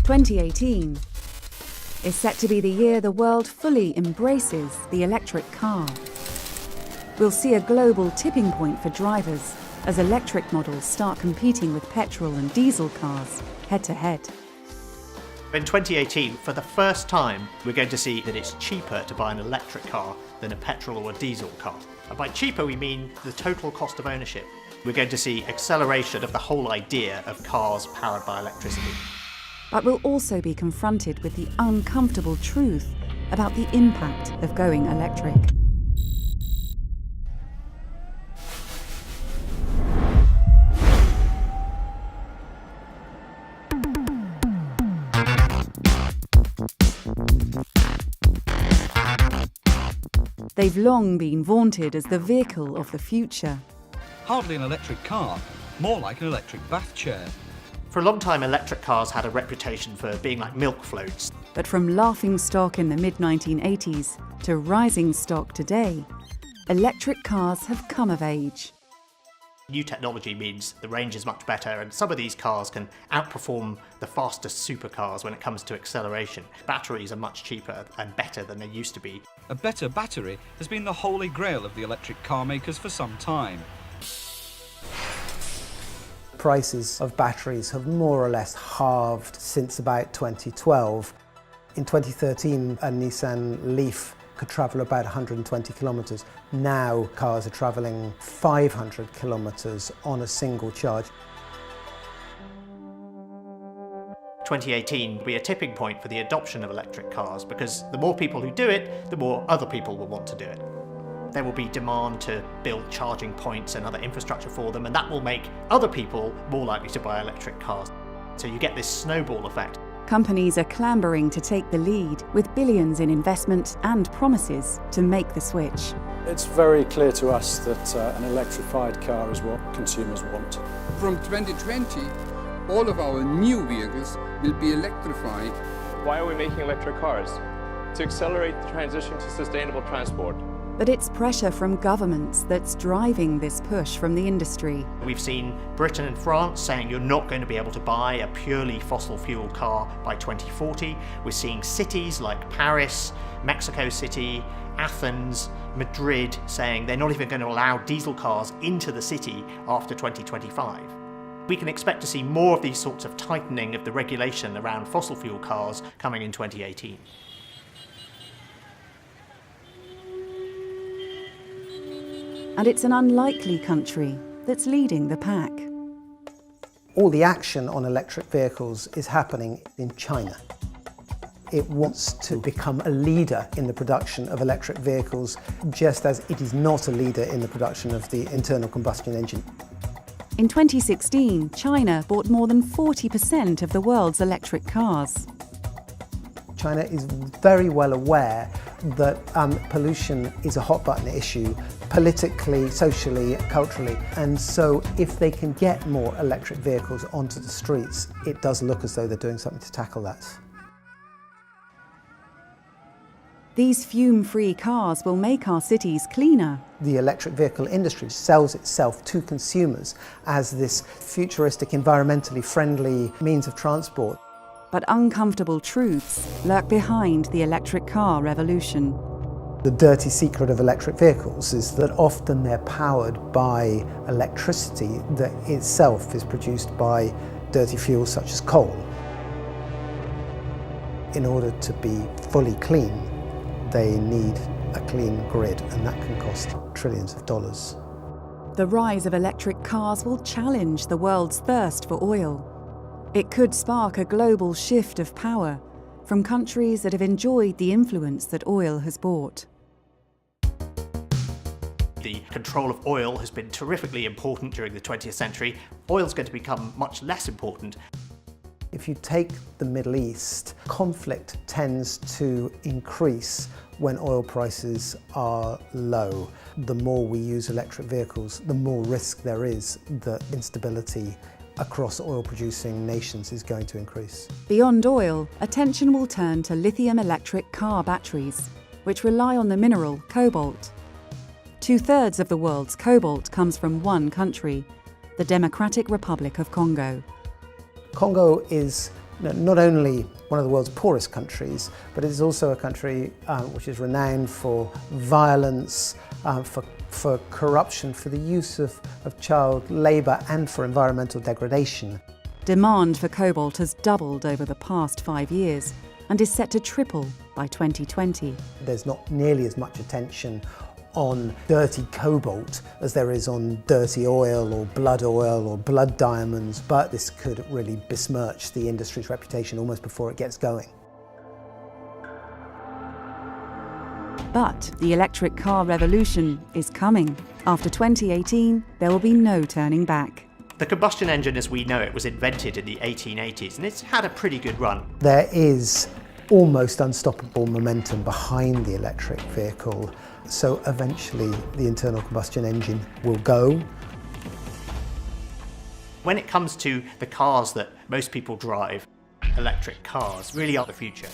2018 is set to be the year the world fully embraces the electric car. We'll see a global tipping point for drivers as electric models start competing with petrol and diesel cars head-to-head. In 2018, for the first time, we're going to see that it's cheaper to buy an electric car than a petrol or a diesel car. And by cheaper, we mean the total cost of ownership. We're going to see acceleration of the whole idea of cars powered by electricity. But we'll also be confronted with the uncomfortable truth about the impact of going electric. They've long been vaunted as the vehicle of the future. Hardly an electric car, more like an electric bath chair. For a long time, electric cars had a reputation for being like milk floats. But from laughing stock in the mid-1980s to rising stock today, electric cars have come of age. New technology means the range is much better, and some of these cars can outperform the fastest supercars when it comes to acceleration. Batteries are much cheaper and better than they used to be. A better battery has been the holy grail of the electric car makers for some time. Prices of batteries have more or less halved since about 2012. In 2013, a Nissan Leaf could travel about 120 kilometres. Now cars are travelling 500 kilometres on a single charge. 2018 will be a tipping point for the adoption of electric cars, because the more people who do it, the more other people will want to do it. There will be demand to build charging points and other infrastructure for them, and that will make other people more likely to buy electric cars. So you get this snowball effect. Companies are clambering to take the lead, with billions in investment and promises to make the switch. It's very clear to us that an electrified car is what consumers want. From 2020, all of our new vehicles will be electrified. Why are we making electric cars? To accelerate the transition to sustainable transport. But it's pressure from governments that's driving this push from the industry. We've seen Britain and France saying you're not going to be able to buy a purely fossil fuel car by 2040. We're seeing cities like Paris, Mexico City, Athens, Madrid saying they're not even going to allow diesel cars into the city after 2025. We can expect to see more of these sorts of tightening of the regulation around fossil fuel cars coming in 2018. And it's an unlikely country that's leading the pack. All the action on electric vehicles is happening in China. It wants to become a leader in the production of electric vehicles, just as it is not a leader in the production of the internal combustion engine. In 2016, China bought more than 40% of the world's electric cars. China is very well aware that pollution is a hot button issue, politically, socially, culturally, and so if they can get more electric vehicles onto the streets, it does look as though they're doing something to tackle that. These fume-free cars will make our cities cleaner. The electric vehicle industry sells itself to consumers as this futuristic, environmentally friendly means of transport. But uncomfortable truths lurk behind the electric car revolution. The dirty secret of electric vehicles is that often they're powered by electricity that itself is produced by dirty fuels such as coal. In order to be fully clean, they need a clean grid, and that can cost trillions of dollars. The rise of electric cars will challenge the world's thirst for oil. It could spark a global shift of power from countries that have enjoyed the influence that oil has brought. The control of oil has been terrifically important during the 20th century. Oil's going to become much less important. If you take the Middle East, conflict tends to increase when oil prices are low. The more we use electric vehicles, the more risk there is that instability across oil-producing nations is going to increase. Beyond oil, attention will turn to lithium electric car batteries, which rely on the mineral cobalt. 2/3 of the world's cobalt comes from one country, the Democratic Republic of Congo. Congo is not only one of the world's poorest countries, but it is also a country which is renowned for violence, for corruption, for the use of child labour and for environmental degradation. Demand for cobalt has doubled over the past 5 years and is set to triple by 2020. There's not nearly as much attention on dirty cobalt as there is on dirty oil or blood diamonds, but this could really besmirch the industry's reputation almost before it gets going. But the electric car revolution is coming. After 2018, there will be no turning back. The combustion engine as we know it was invented in the 1880s, and it's had a pretty good run. There is almost unstoppable momentum behind the electric vehicle, so eventually the internal combustion engine will go. When it comes to the cars that most people drive, electric cars really are the future.